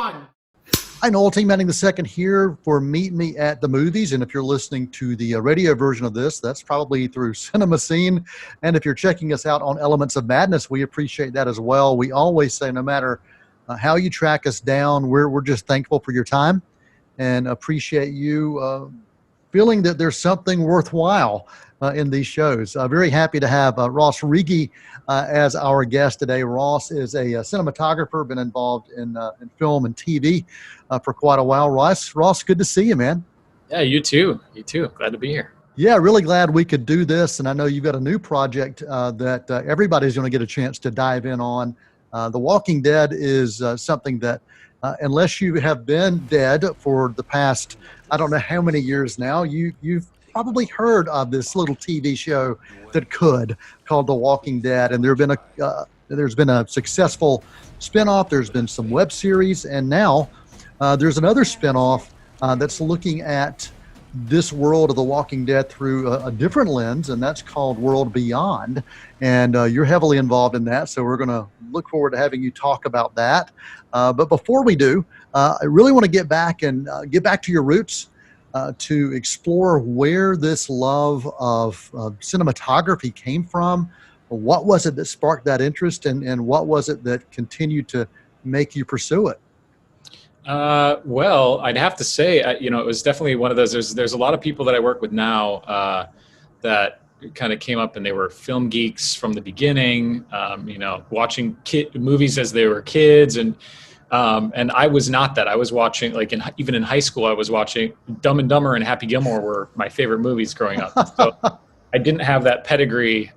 Hi, Noel. Team Manning the second here for Meet Me at the Movies. And if you're listening to the radio version of this, that's probably through Cinema Scene. And if you're checking us out on Elements of Madness, we appreciate that as well. We always say no matter how you track us down, we're just thankful for your time and appreciate you feeling that there's something worthwhile in these shows. Very happy to have Ross Riege as our guest today. Ross is a cinematographer, been involved in film and TV for quite a while. Ross, good to see you, man. Yeah, you too. You too. Glad to be here. Yeah, really glad we could do this. And I know you've got a new project that everybody's going to get a chance to dive in on. The Walking Dead is something that unless you have been dead for the past, I don't know how many years now, you've probably heard of this little TV show called The Walking Dead. And there's been a successful spinoff. There's been some web series, and now there's another spinoff that's looking at this world of The Walking Dead through a different lens, and that's called World Beyond. And you're heavily involved in that, so we're going to look forward to having you talk about that. But before we do, I really want to get back to your roots, to explore where this love of cinematography came from. What was it that sparked that interest, and what was it that continued to make you pursue it? Well, I'd have to say, it was definitely one of those. There's a lot of people that I work with now that kind of came up and they were film geeks from the beginning. Watching movies as they were kids, and I was not that. I was watching, even in high school, I was watching Dumb and Dumber and Happy Gilmore were my favorite movies growing up. So I didn't have that pedigree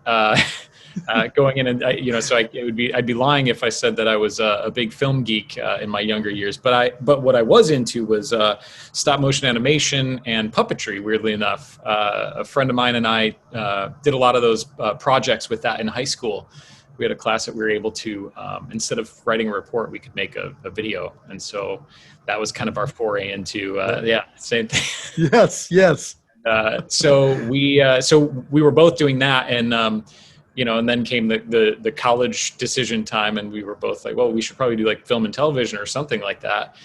going in, and so I'd be lying if I said that I was a big film geek in my younger years. But what I was into was stop motion animation and puppetry. Weirdly enough, a friend of mine and I did a lot of those projects with that in high school. We had a class that we were able to, instead of writing a report, we could make a video, and so that was kind of our foray into same thing. Yes. So we were both doing that, and and then came the college decision time, and we were both like, well, we should probably do like film and television or something like that.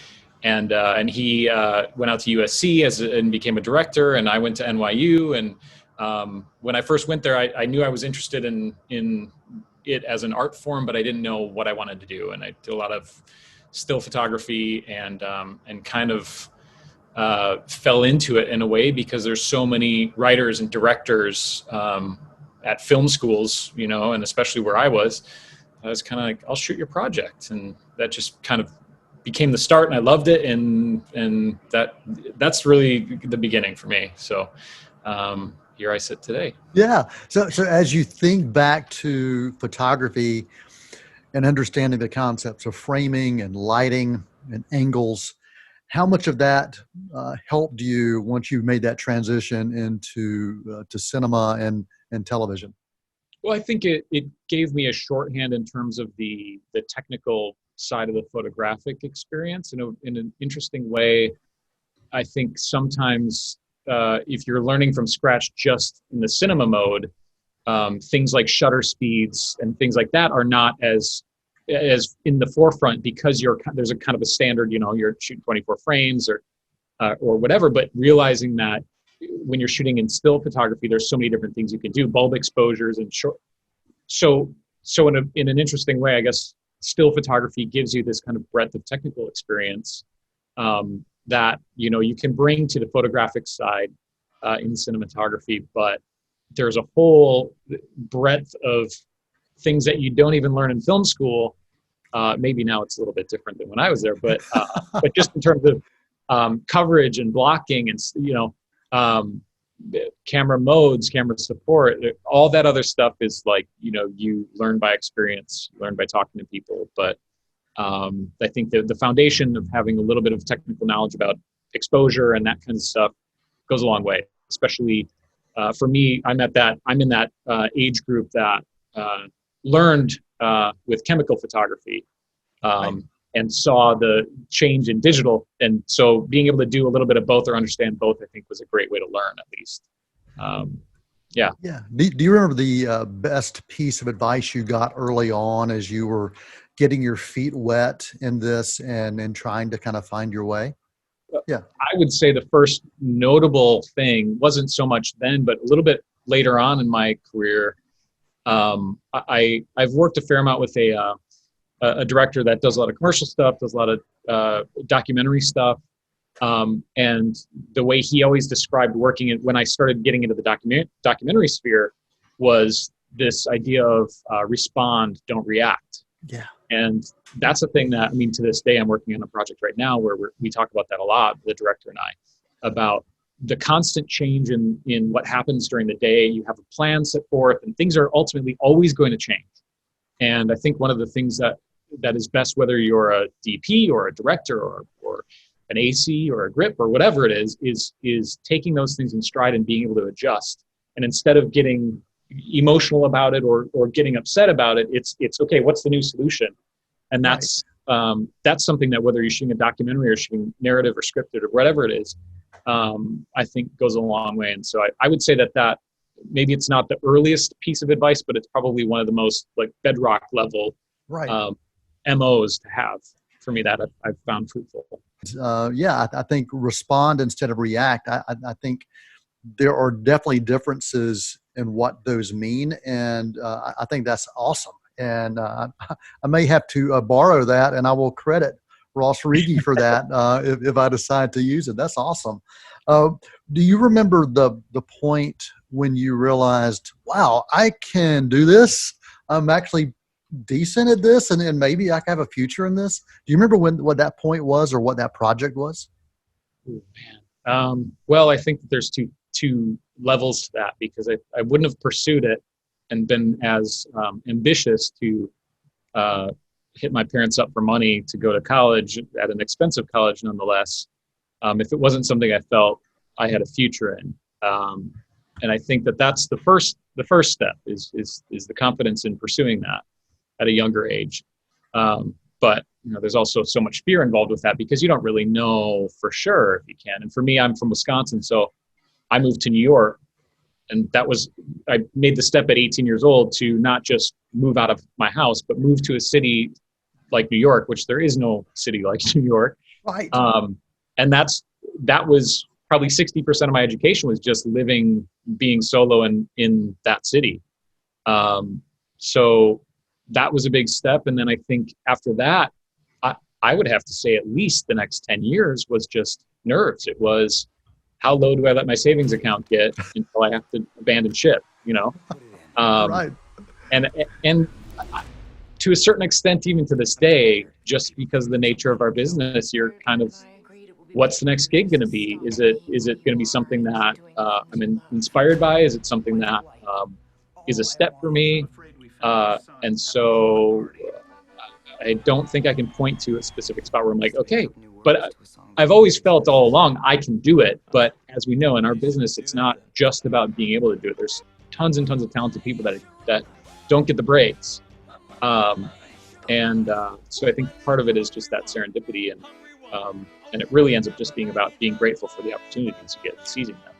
And he went out to USC and became a director, and I went to NYU. And when I first went there, I knew I was interested in it as an art form, but I didn't know what I wanted to do. And I did a lot of still photography and kind of fell into it in a way because there's so many writers and directors at film schools, and especially where I was kind of like, I'll shoot your project. And that just kind of became the start, and I loved it. And that's really the beginning for me. So here I sit today. Yeah. So as you think back to photography and understanding the concepts of framing and lighting and angles, how much of that helped you once you made that transition into to cinema and television? Well, I think it gave me a shorthand in terms of the technical side of the photographic experience. In an interesting way, I think sometimes if you're learning from scratch just in the cinema mode, things like shutter speeds and things like that are not as in the forefront because there's a kind of a standard, you're shooting 24 frames or whatever, but realizing that when you're shooting in still photography, there's so many different things you can do, bulb exposures and short. So in an interesting way, I guess still photography gives you this kind of breadth of technical experience that you can bring to the photographic side in cinematography, but there's a whole breadth of things that you don't even learn in film school. Maybe now it's a little bit different than when I was there, but just in terms of coverage and blocking and camera modes, camera support, all that other stuff is like, you learn by experience, learn by talking to people. But I think the foundation of having a little bit of technical knowledge about exposure and that kind of stuff goes a long way, especially for me. I'm in that age group that learned with chemical photography and saw the change in digital. And so being able to do a little bit of both or understand both, I think was a great way to learn, at least. Yeah. Do you remember the best piece of advice you got early on as you were getting your feet wet in this and trying to kind of find your way? Yeah. I would say the first notable thing wasn't so much then, but a little bit later on in my career. I've worked a fair amount with a director that does a lot of commercial stuff, does a lot of documentary stuff. And the way he always described working it when I started getting into the documentary sphere was this idea of respond, don't react. Yeah. And that's a thing that, I mean, to this day, I'm working on a project right now where we talk about that a lot, the director and I, about the constant change in what happens during the day. You have a plan set forth, and things are ultimately always going to change. And I think one of the things that is best, whether you're a DP or a director or an AC or a grip or whatever it is taking those things in stride and being able to adjust. And instead of getting emotional about it or getting upset about it, it's okay, what's the new solution? And that's something that, whether you're shooting a documentary or shooting narrative or scripted or whatever it is, I think goes a long way. And so I would say that maybe it's not the earliest piece of advice, but it's probably one of the most like bedrock level MOs to have for me that I've found fruitful. I think respond instead of react. I think there are definitely differences in what those mean. And I think that's awesome. And I may have to borrow that, and I will credit Ross Riege for that if I decide to use it. That's awesome. Do you remember the point when you realized, wow, I can do this? I'm actually decent at this, and maybe I can have a future in this. Do you remember what that point was or what that project was? Oh, man. Well, I think that there's two levels to that, because I wouldn't have pursued it and been as ambitious to hit my parents up for money to go to college at an expensive college nonetheless, if it wasn't something I felt I had a future in. And I think that's the first step is the confidence in pursuing that at a younger age. But there's also so much fear involved with that, because you don't really know for sure if you can. And for me, I'm from Wisconsin, so I moved to New York, and I made the step at 18 years old to not just move out of my house, but move to a city like New York, which there is no city like New York. Right. And that was probably 60% of my education was just being solo in that city. So that was a big step. And then I think after that, I would have to say at least the next 10 years was just nerves. It was, how low do I let my savings account get until I have to abandon ship, Right. And to a certain extent, even to this day, just because of the nature of our business, you're kind of, what's the next gig going to be? Is it going to be something that I'm inspired by? Is it something that is a step for me? And so I don't think I can point to a specific spot where I'm like, okay, but I've always felt all along I can do it. But as we know, in our business, it's not just about being able to do it. There's tons and tons of talented people that don't get the breaks. So I think part of it is just that serendipity, and it really ends up just being about being grateful for the opportunities you get and seizing them.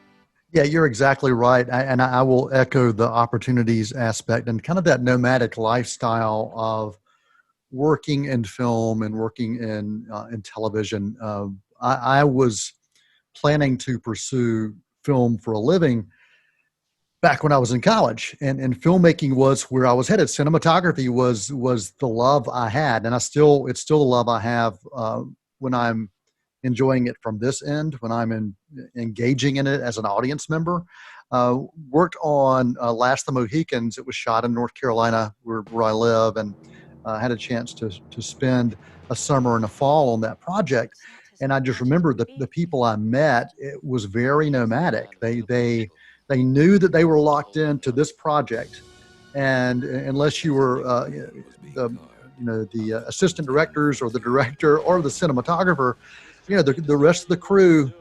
Yeah, you're exactly right. And I will echo the opportunities aspect and kind of that nomadic lifestyle of working in film and working in television. I was planning to pursue film for a living back when I was in college, and filmmaking was where I was headed. Cinematography was the love I had, and it's still the love I have when I'm enjoying it from this end, when I'm engaging in it as an audience member. Worked on Last of the Mohicans. It was shot in North Carolina, where I live, and had a chance to spend a summer and a fall on that project. And I just remember the people I met, it was very nomadic. They knew that they were locked into this project, and unless you were the assistant directors or the director or the cinematographer, the rest of the crew,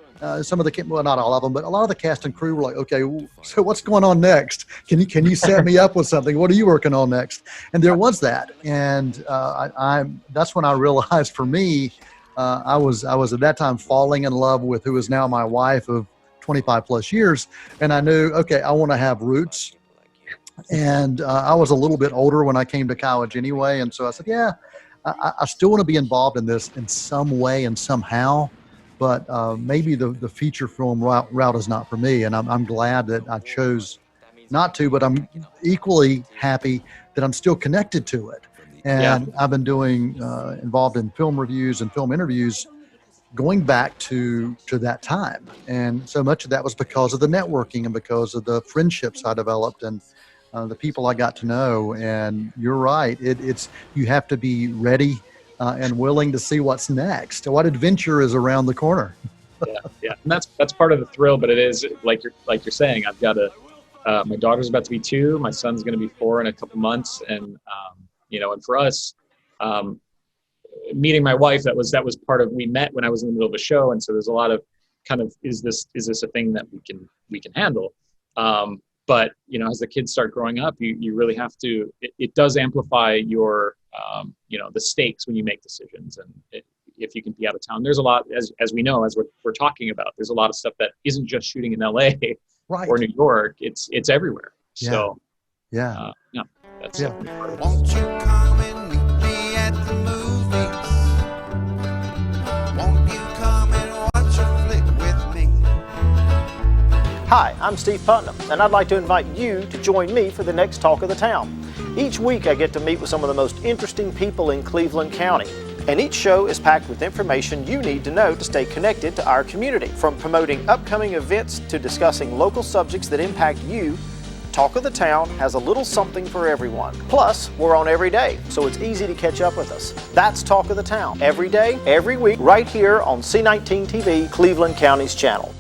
some of the, well, not all of them, but a lot of the cast and crew were like, okay, so what's going on next? Can you set me up with something? What are you working on next? And there was that. And that's when I realized, for me, I was at that time falling in love with who is now my wife of 25 plus years. And I knew, okay, I want to have roots. And I was a little bit older when I came to college anyway. And so I said, yeah, I still want to be involved in this in some way and somehow, but maybe the feature film route is not for me. And I'm glad that I chose not to, but I'm equally happy that I'm still connected to it. Yeah. And I've been doing involved in film reviews and film interviews going back to that time. And so much of that was because of the networking and because of the friendships I developed and the people I got to know. And you're right. It's, you have to be ready and willing to see what's next. What adventure is around the corner? Yeah. And that's part of the thrill, but it is like you're saying, I've got my daughter's about to be 2, my son's going to be 4 in a couple months. And, and for us, meeting my wife, that was part of, we met when I was in the middle of a show. And so there's a lot of kind of, is this a thing that we can handle? But, as the kids start growing up, you really have to, it does amplify your, the stakes when you make decisions. And if you can be out of town, there's a lot, as we know, as we're talking about, there's a lot of stuff that isn't just shooting in LA Right. or New York. It's everywhere. Yeah. So, yeah. That's Yeah. definitely part of it. Won't you come and meet me at the movies? Won't you come and watch a flick with me? Hi, I'm Steve Putnam, and I'd like to invite you to join me for the next Talk of the Town. Each week I get to meet with some of the most interesting people in Cleveland County, and each show is packed with information you need to know to stay connected to our community. From promoting upcoming events to discussing local subjects that impact you, Talk of the Town has a little something for everyone. Plus, we're on every day, so it's easy to catch up with us. That's Talk of the Town, every day, every week, right here on C19 TV, Cleveland County's channel.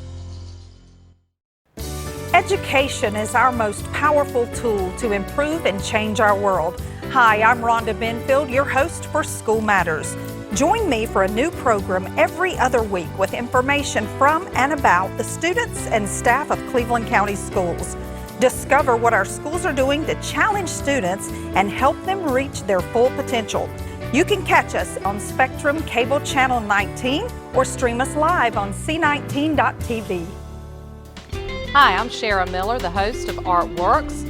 Education is our most powerful tool to improve and change our world. Hi, I'm Rhonda Benfield, your host for School Matters. Join me for a new program every other week with information from and about the students and staff of Cleveland County Schools. Discover what our schools are doing to challenge students and help them reach their full potential. You can catch us on Spectrum Cable Channel 19 or stream us live on c19.tv. Hi, I'm Shara Miller, the host of Artworks.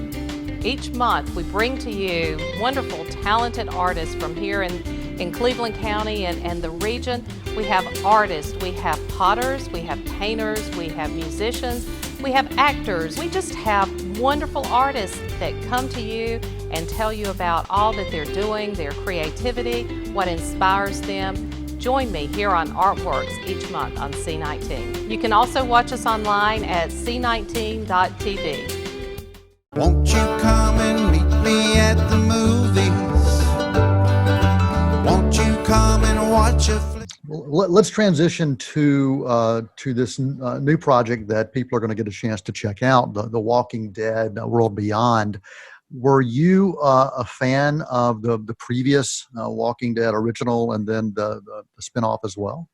Each month we bring to you wonderful, talented artists from here in Cleveland County and the region. We have artists, we have potters, we have painters, we have musicians, we have actors. We just have wonderful artists that come to you and tell you about all that they're doing, their creativity, what inspires them. Join me here on Artworks each month on C19. You can also watch us online at c19.tv. Won't you come and meet me at the movies? Won't you come and watch a flick? Well, let's transition to this new project that people are going to get a chance to check out, the Walking Dead World Beyond. Were you a fan of the previous Walking Dead original and then the spinoff as well?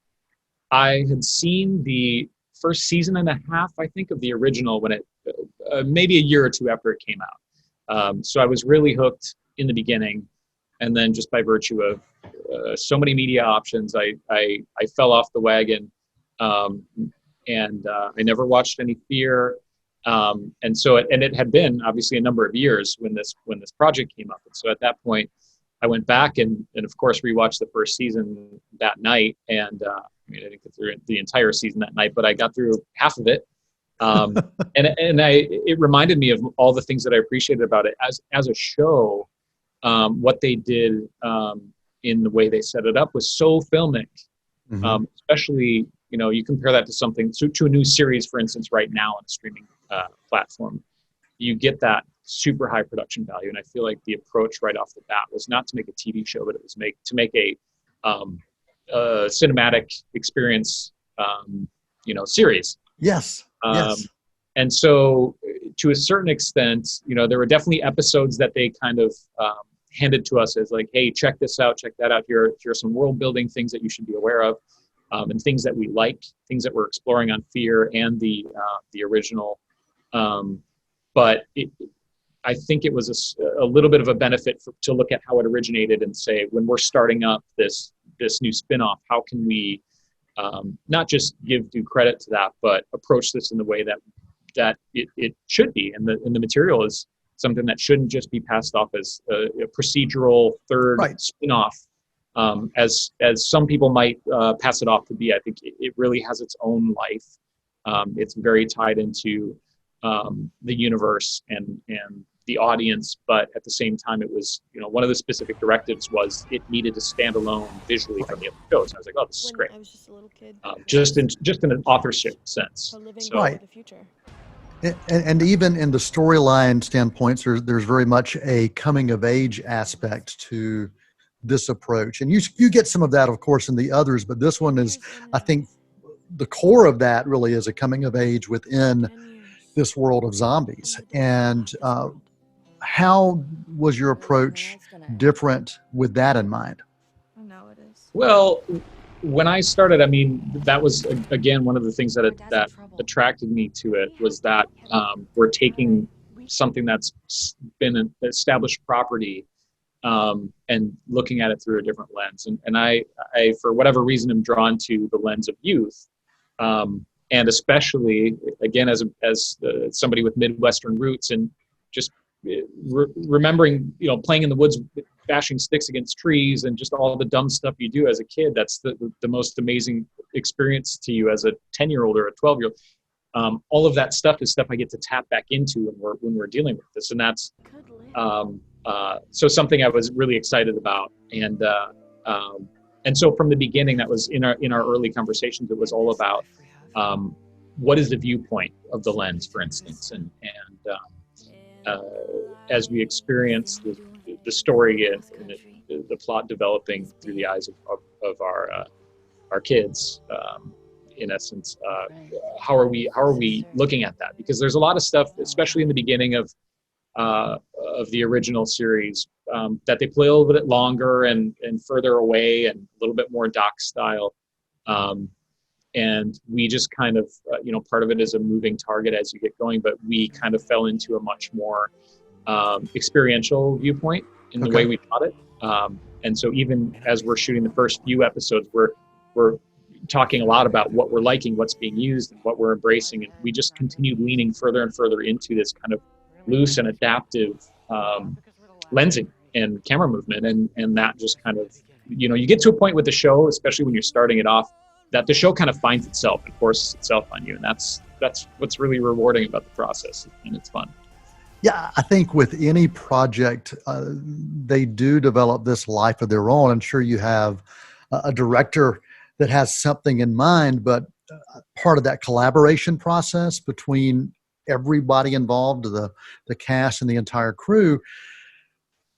I had seen the first season and a half, I think, of the original when it, maybe a year or two after it came out. So I was really hooked in the beginning. And then just by virtue of so many media options, I fell off the wagon, and I never watched any Fear. And so it had been obviously a number of years when this project came up. And so at that point, I went back and of course rewatched the first season that night. And I didn't get through the entire season that night, but I got through half of it. And it reminded me of all the things that I appreciated about it as a show. What they did in the way they set it up was so filmic, especially, you compare that to something, to a new series, for instance, right now on a streaming platform, you get that super high production value. And I feel like the approach right off the bat was not to make a TV show, but it was to make a cinematic experience, series. Yes. Yes. And so to a certain extent, there were definitely episodes that they kind of handed to us as like, hey, check this out, check that out. Here are some world building things that you should be aware of, and things that we like, things that we're exploring on Fear and the original. But I think it was a little bit of a benefit to look at how it originated and say, when we're starting up this new spinoff, how can we not just give due credit to that, but approach this in the way that it should be, and the material is something that shouldn't just be passed off as a procedural third spinoff as some people might pass it off to be. I think it really has its own life. It's very tied into the universe and the audience, but at the same time, it was, one of the specific directives was it needed to stand alone visually from the other shows. And I was like, oh, this is great. I was just a little kid. Just in an authorship sense. So, Right. The future. And even in the storyline standpoints, there's very much a coming of age aspect to this approach. And you get some of that, of course, in the others, but this one is, I think, the core of that really is a coming of age within this world of zombies. And how was your approach different with that in mind? I know it is. well, when I started, I mean, that was again one of the things that attracted me to it was that we're taking something that's been an established property and looking at it through a different lens. And I, for whatever reason, am drawn to the lens of youth, and especially again as somebody with Midwestern roots and just remembering, playing in the woods, bashing sticks against trees, and just all the dumb stuff you do as a kid. That's the most amazing experience to you as a 10-year-old or a 12-year-old. All of that stuff is stuff I get to tap back into when we're dealing with this, and that's so something I was really excited about. And so from the beginning, that was in our early conversations. It was all about what is the viewpoint of the lens, for instance, and as we experience the story and the plot developing through the eyes of our kids, in essence, how are we looking at that? Because there's a lot of stuff, especially in the beginning of the original series, that they play a little bit longer and further away and a little bit more doc style. And we just kind of, part of it is a moving target as you get going, but we kind of fell into a much more experiential viewpoint in the way we taught it. And so even as we're shooting the first few episodes, we're talking a lot about what we're liking, what's being used, and what we're embracing. And we just continued leaning further and further into this kind of loose and adaptive lensing and camera movement. And that just kind of, you get to a point with the show, especially when you're starting it off, that the show kind of finds itself and forces itself on you. And that's what's really rewarding about the process, and it's fun. Yeah, I think with any project, they do develop this life of their own. I'm sure you have a director that has something in mind, but part of that collaboration process between everybody involved, the cast and the entire crew,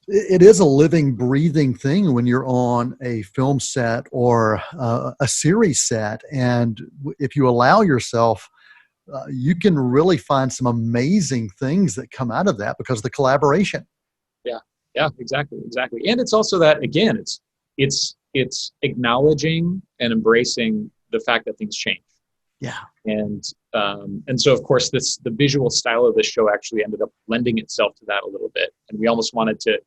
it is a living, breathing thing when you're on a film set or a series set. And if you allow yourself, you can really find some amazing things that come out of that because of the collaboration. Yeah, exactly. And it's also that, again, it's acknowledging and embracing the fact that things change. Yeah. And so of course the visual style of the show actually ended up lending itself to that a little bit. And we almost wanted to,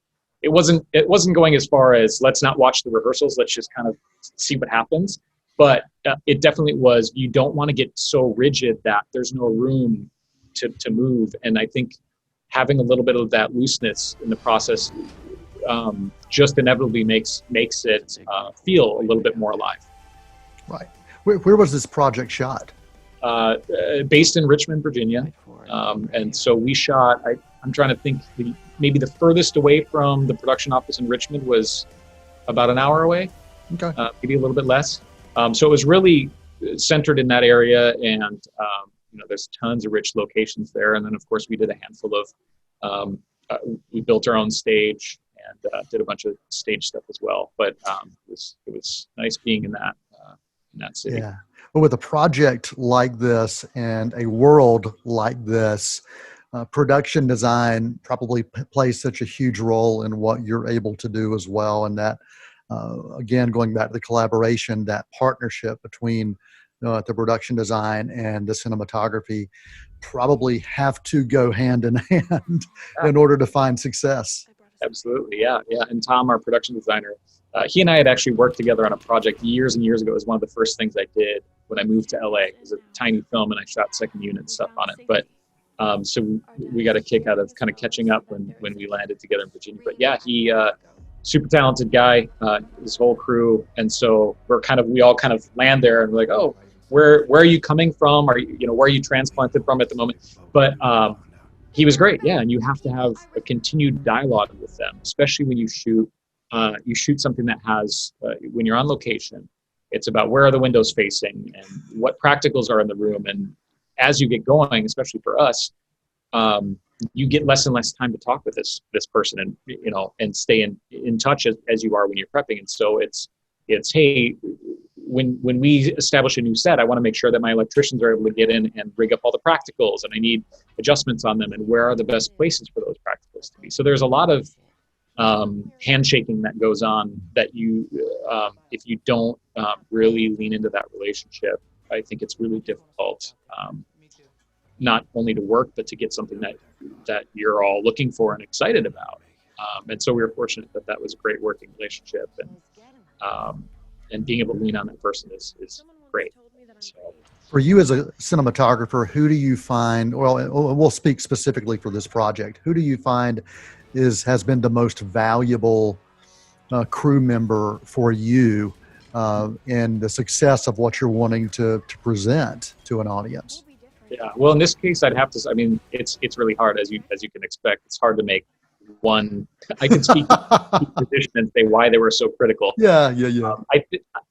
it wasn't going as far as let's not watch the rehearsals, let's just kind of see what happens. But it definitely was, you don't want to get so rigid that there's no room to move. And I think having a little bit of that looseness in the process just inevitably makes it feel a little bit more alive. Right. Where was this project shot? Based in Richmond, Virginia. And so we shot, I'm trying to think, maybe the furthest away from the production office in Richmond was about an hour away. Okay. Maybe a little bit less. So it was really centered in that area, and there's tons of rich locations there. And then of course we did a handful of, we built our own stage and did a bunch of stage stuff as well. But it was nice being in that city. Yeah. Well, with a project like this and a world like this, production design probably plays such a huge role in what you're able to do as well. And that, again, going back to the collaboration, that partnership between the production design and the cinematography probably have to go hand in hand in order to find success. Absolutely, yeah. And Tom, our production designer, he and I had actually worked together on a project years and years ago. It was one of the first things I did when I moved to LA. It was a tiny film, and I shot second unit stuff on it. But so we got a kick out of kind of catching up when we landed together in Virginia. But yeah, super talented guy, his whole crew. And so we all kind of land there and we're like, oh, where are you coming from? Where are you transplanted from at the moment? But he was great. Yeah. And you have to have a continued dialogue with them, especially when you shoot something that has, when you're on location, it's about where are the windows facing and what practicals are in the room. And as you get going, especially for us, you get less and less time to talk with this person and, and stay in touch as you are when you're prepping. And so it's, hey, when we establish a new set, I want to make sure that my electricians are able to get in and rig up all the practicals, and I need adjustments on them, and where are the best places for those practicals to be. So there's a lot of handshaking that goes on that you, if you don't really lean into that relationship, I think it's really difficult, not only to work, but to get something that you're all looking for and excited about. And so we were fortunate that was a great working relationship, and being able to lean on that person is great. So. For you as a cinematographer, who do you find, well, we'll speak specifically for this project, who do you find has been the most valuable crew member for you in the success of what you're wanting to present to an audience? Yeah, well, in this case, I'd have to. I mean, it's really hard, as you can expect. It's hard to make one. I can speak to position and say why they were so critical. Yeah.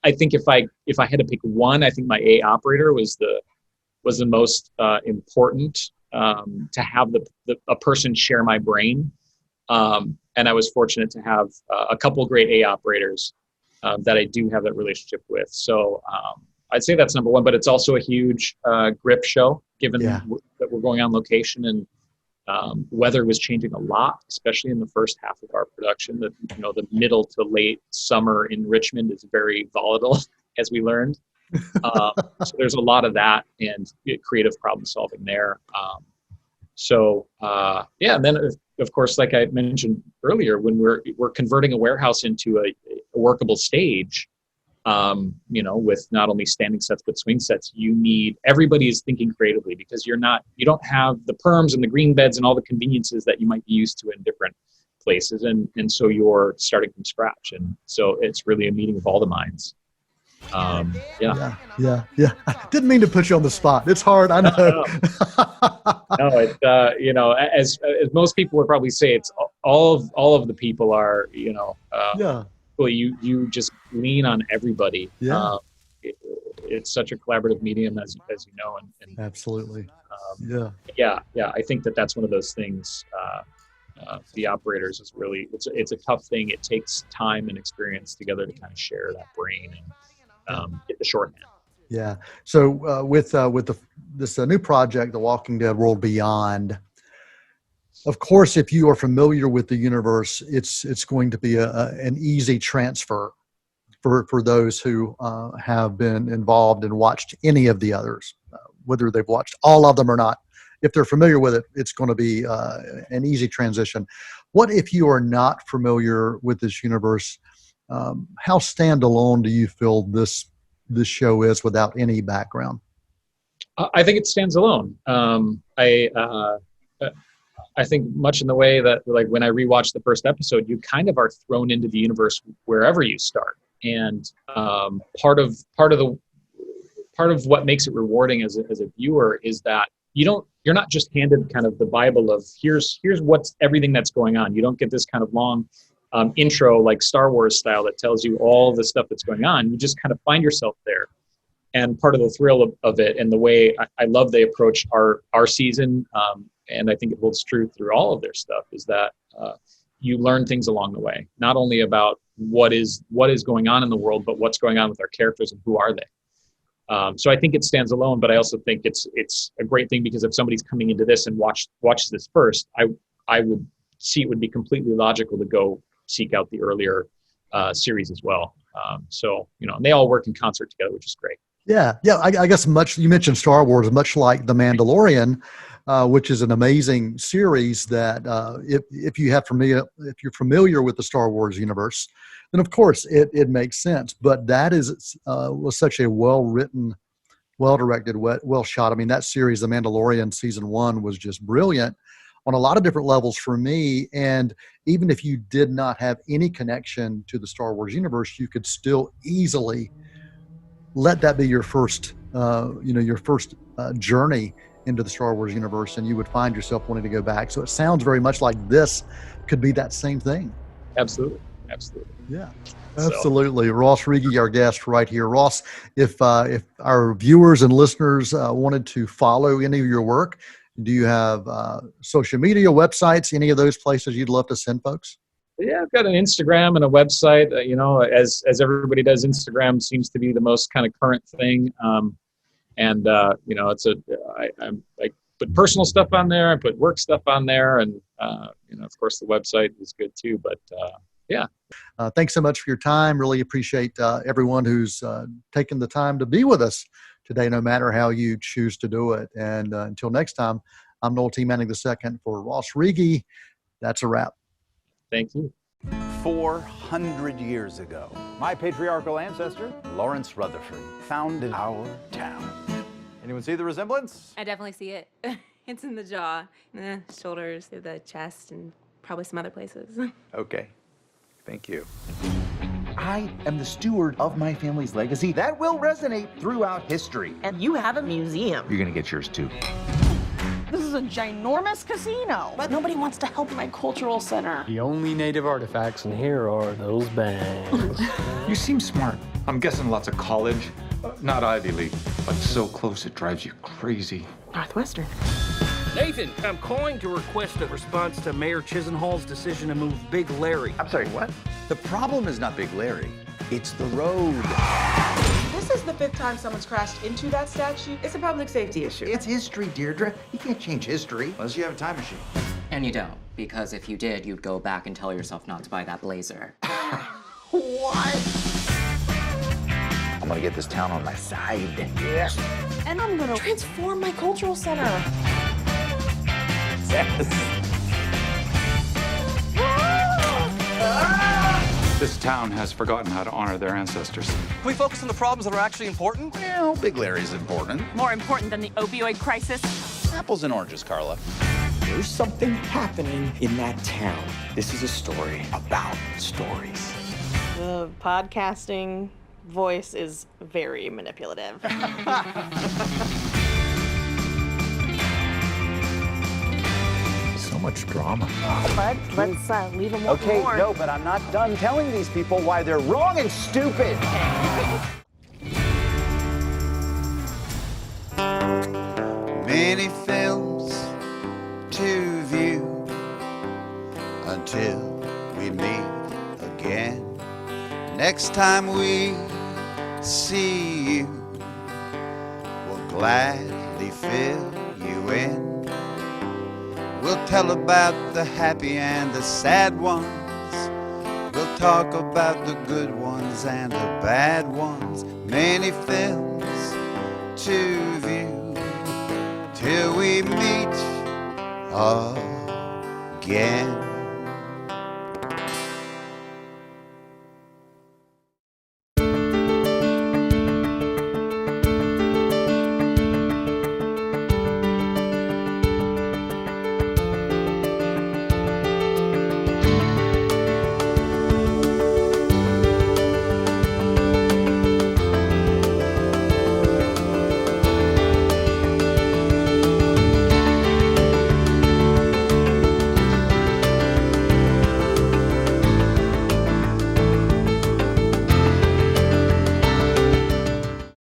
I think if I had to pick one, I think my A operator was the most important, to have a person share my brain. And I was fortunate to have a couple great A operators that I do have that relationship with. So I'd say that's number one, but it's also a huge grip show, given that we're going on location, and weather was changing a lot, especially in the first half of our production. The middle to late summer in Richmond is very volatile, as we learned. So there's a lot of that and creative problem solving there. And then of course, like I mentioned earlier, when we're converting a warehouse into a workable stage, with not only standing sets but swing sets, everybody is thinking creatively, because you don't have the perms and the green beds and all the conveniences that you might be used to in different places, and so you're starting from scratch, and so it's really a meeting of all the minds. Yeah. I didn't mean to put you on the spot. It's hard, I know. No, it's as most people would probably say, it's all of the people are, well, you just lean on everybody. Yeah. It's such a collaborative medium, as you know, and absolutely. I think that's one of those things. The operators is really, it's a tough thing. It takes time and experience together to kind of share that brain and get the shorthand. Yeah. So with this new project, The Walking Dead World Beyond, of course, if you are familiar with the universe, it's going to be an easy transfer for those who have been involved and watched any of the others, whether they've watched all of them or not. If they're familiar with it, it's going to be an easy transition. What if you are not familiar with this universe? How standalone do you feel this show is without any background? I think it stands alone. I think much in the way that, like, when I rewatched the first episode, you kind of are thrown into the universe wherever you start, and part of what makes it rewarding as a viewer is that you're not just handed kind of the Bible of here's what's everything that's going on. You don't get this kind of long intro like Star Wars style that tells you all the stuff that's going on. You just kind of find yourself there. And part of the thrill of it, and the way I love they approach our season, and I think it holds true through all of their stuff, is that you learn things along the way, not only about what is going on in the world, but what's going on with our characters and who are they. So I think it stands alone, but I also think it's a great thing, because if somebody's coming into this and watches this first, I would see it would be completely logical to go seek out the earlier series as well. And they all work in concert together, which is great. Yeah. I guess you mentioned Star Wars, much like The Mandalorian, which is an amazing series that if you're familiar with the Star Wars universe, then of course it makes sense. But that was such a well-written, well-directed, well shot. I mean, that series, The Mandalorian season 1, was just brilliant. on a lot of different levels for me. And even if you did not have any connection to the Star Wars universe, you could still easily let that be your first, your first journey into the Star Wars universe, and you would find yourself wanting to go back. So it sounds very much like this could be that same thing. Absolutely. Yeah, absolutely. Ross Riege, our guest right here. Ross, if our viewers and listeners wanted to follow any of your work, do you have social media, websites, any of those places you'd love to send folks? Yeah, I've got an Instagram and a website. As everybody does, Instagram seems to be the most kind of current thing. I put personal stuff on there, I put work stuff on there, and of course the website is good too. But yeah. Thanks so much for your time. Really appreciate everyone who's taken the time to be with us today, no matter how you choose to do it. And until next time, I'm Noel T. Manning II for Ross Riege. That's a wrap. Thank you. 400 years ago, my patriarchal ancestor, Lawrence Rutherford, founded our town. Anyone see the resemblance? I definitely see it. It's in the jaw, the shoulders, the chest, and probably some other places. Okay, thank you. I am the steward of my family's legacy. That will resonate throughout history. And you have a museum. You're gonna get yours too. This is a ginormous casino. But nobody wants to help my cultural center. The only native artifacts in here are those bangs. You seem smart. I'm guessing lots of college. Not Ivy League, but so close it drives you crazy. Northwestern. Nathan, I'm calling to request a response to Mayor Chisenhall's decision to move Big Larry. I'm sorry, what? The problem is not Big Larry. It's the road. This is the 5th time someone's crashed into that statue. It's a public safety issue. It's history, Deirdre. You can't change history unless you have a time machine. And you don't, because if you did, you'd go back and tell yourself not to buy that blazer. What? I'm gonna get this town on my side. Yes. And I'm gonna transform my cultural center. This town has forgotten how to honor their ancestors. Can we focus on the problems that are actually important? Well, Big Larry's important. More important than the opioid crisis. Apples and oranges, Carla. There's something happening in that town. This is a story about stories. The podcasting voice is very manipulative. So much drama. But let's leave them Okay, no, but I'm not done telling these people why they're wrong and stupid. Many films to view until we meet again. Next time we see you, we'll gladly fill you in. We'll tell about the happy and the sad ones. We'll talk about the good ones and the bad ones. Many films to view till we meet again.